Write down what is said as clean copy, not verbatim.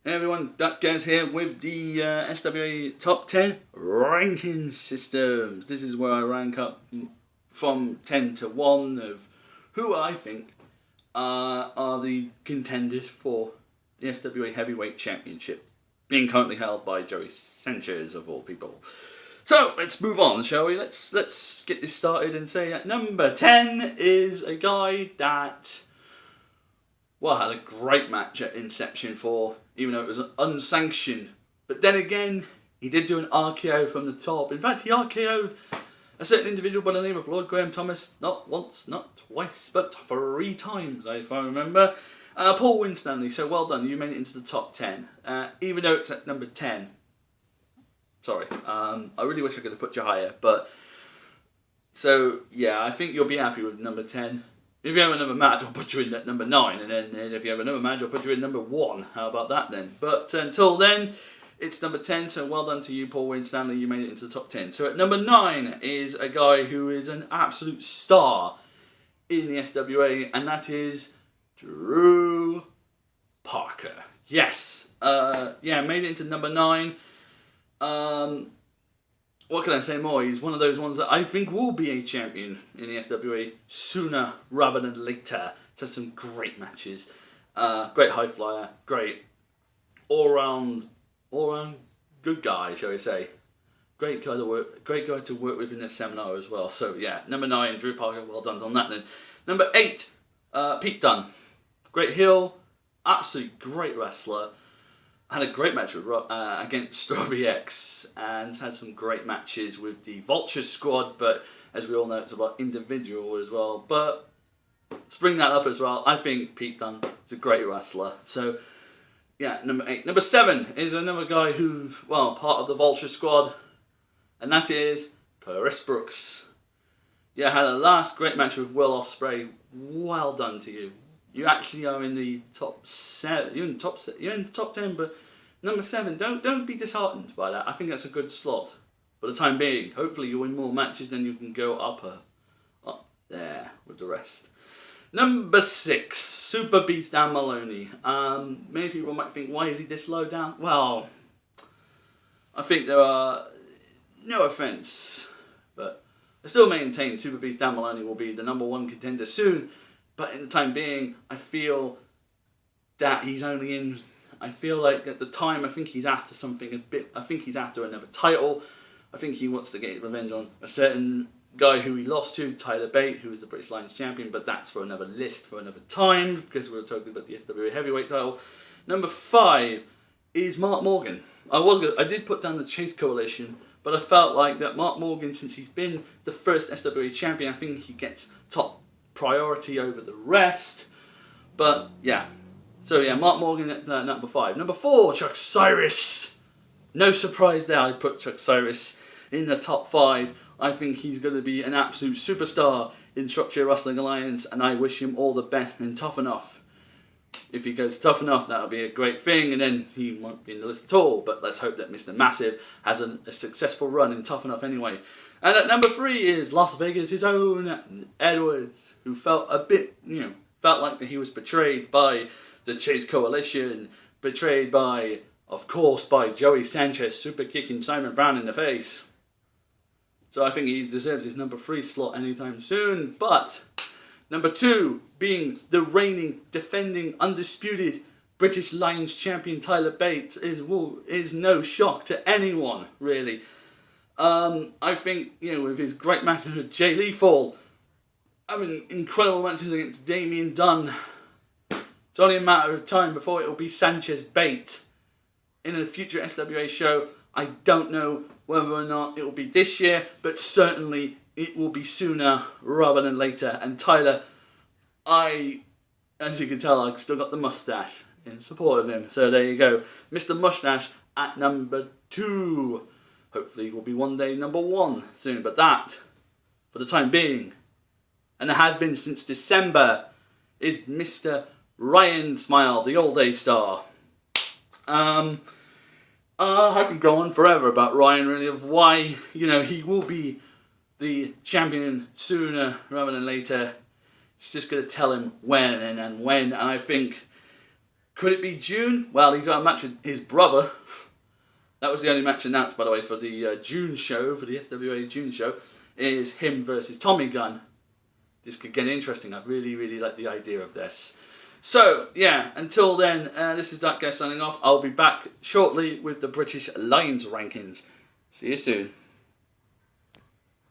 Hey everyone, Duck Gaz here with the SWA Top 10 ranking systems. This is where I rank up from 10 to 1 of who I think are the contenders for the SWA Heavyweight Championship, being currently held by Joey Sanchez of all people. So let's move on, shall we? Let's get this started and say that number 10 is a guy that had a great match at Inception 4, even though it was unsanctioned. But then again, he did do an RKO from the top. In fact, he RKO'd a certain individual by the name of Lord Graham Thomas, not once, not twice, but 3 times, if I remember. Paul Winstanley, so well done, you made it into the top 10, even though it's at number 10. Sorry, I really wish I could have put you higher, but... So, yeah, I think you'll be happy with number 10. If you have another match, I'll put you in at number 9, and then if you have another match, I'll put you in number 1. How about that then? But until then, it's number 10, so well done to you, Paul Winstanley, you made it into the top 10. So at number 9 is a guy who is an absolute star in the SWA, and that is Drew Parker. Yes, made it into number 9. What can I say more? He's one of those ones that I think will be a champion in the SWA sooner rather than later. He's had some great matches. Great high flyer. Great all-round good guy, shall we say. Great guy to work with in the seminar as well. So yeah, number 9, Drew Parker, well done on that then. Number 8, Pete Dunne. Great heel, absolutely great wrestler. Had a great match with against Strawberry X, and had some great matches with the Vulture squad, but as we all know, it's about individual as well. But to bring that up as well, I think Pete Dunne is a great wrestler. So, yeah, number 8. Number 7 is another guy who, part of the Vulture squad, and that is Chris Brooks. Yeah, had a last great match with Will Ospreay. Well done to you. You actually are in the top 7. You're in the top 10, but number 7. Don't be disheartened by that. I think that's a good slot for the time being. Hopefully, you win more matches, then you can go up there with the rest. Number 6, Super Beast Dan Maloney. Many people might think, why is he this low down? Well, I think there are no offense, but I still maintain Super Beast Dan Maloney will be the number 1 contender soon. But in the time being, I feel that he's only in... I feel like at the time, I think he's after something a bit... I think he's after another title. I think he wants to get revenge on a certain guy who he lost to, Tyler Bate, who is the British Lions champion. But that's for another list, for another time, because we were talking about the SWA Heavyweight title. Number 5 is Mark Morgan. I did put down the Chase Coalition, but I felt like that Mark Morgan, since he's been the first SWA champion, I think he gets top priority over the rest. But yeah, so yeah, Mark Morgan at number 5. Number 4, Chuck Cyrus. No surprise there, I put Chuck Cyrus in the top 5. I think he's going to be an absolute superstar in Shropshire Wrestling Alliance, and I wish him all the best and Tough Enough. If he goes Tough Enough, that'll be a great thing, and then he won't be in the list at all. But let's hope that Mr. Massive has a successful run in Tough Enough anyway. And at number 3 is Las Vegas' own Edwards, who felt a bit, felt like that he was betrayed by the Chase Coalition, betrayed by, of course, by Joey Sanchez super kicking Simon Brown in the face. So I think he deserves his number 3 slot anytime soon. But number 2, being the reigning, defending, undisputed British Lions champion Tyler Bates, is no shock to anyone, really. I think, with his great matches with Jay Lethal, having incredible matches against Damien Dunn, it's only a matter of time before it will be Sanchez Bate in a future SWA show. I don't know whether or not it will be this year, but certainly it will be sooner rather than later. And Tyler, as you can tell, I've still got the mustache in support of him. So there you go. Mr. Mustache at number 2. Hopefully will be one day number 1 soon, but that, for the time being, and it has been since December, is Mr. Ryan Smile, the all-day star. I can go on forever about Ryan, really, of why, he will be the champion sooner rather than later. It's just going to tell him when and when, and I think Could it be June? Well, he's got a match with his brother. That was the only match announced, by the way, for the June show, for the SWA June show, is him versus Tommy Gunn. This could get interesting. I really, really like the idea of this. So, yeah, until then, this is Dark Guy signing off. I'll be back shortly with the British Lions rankings. See you soon.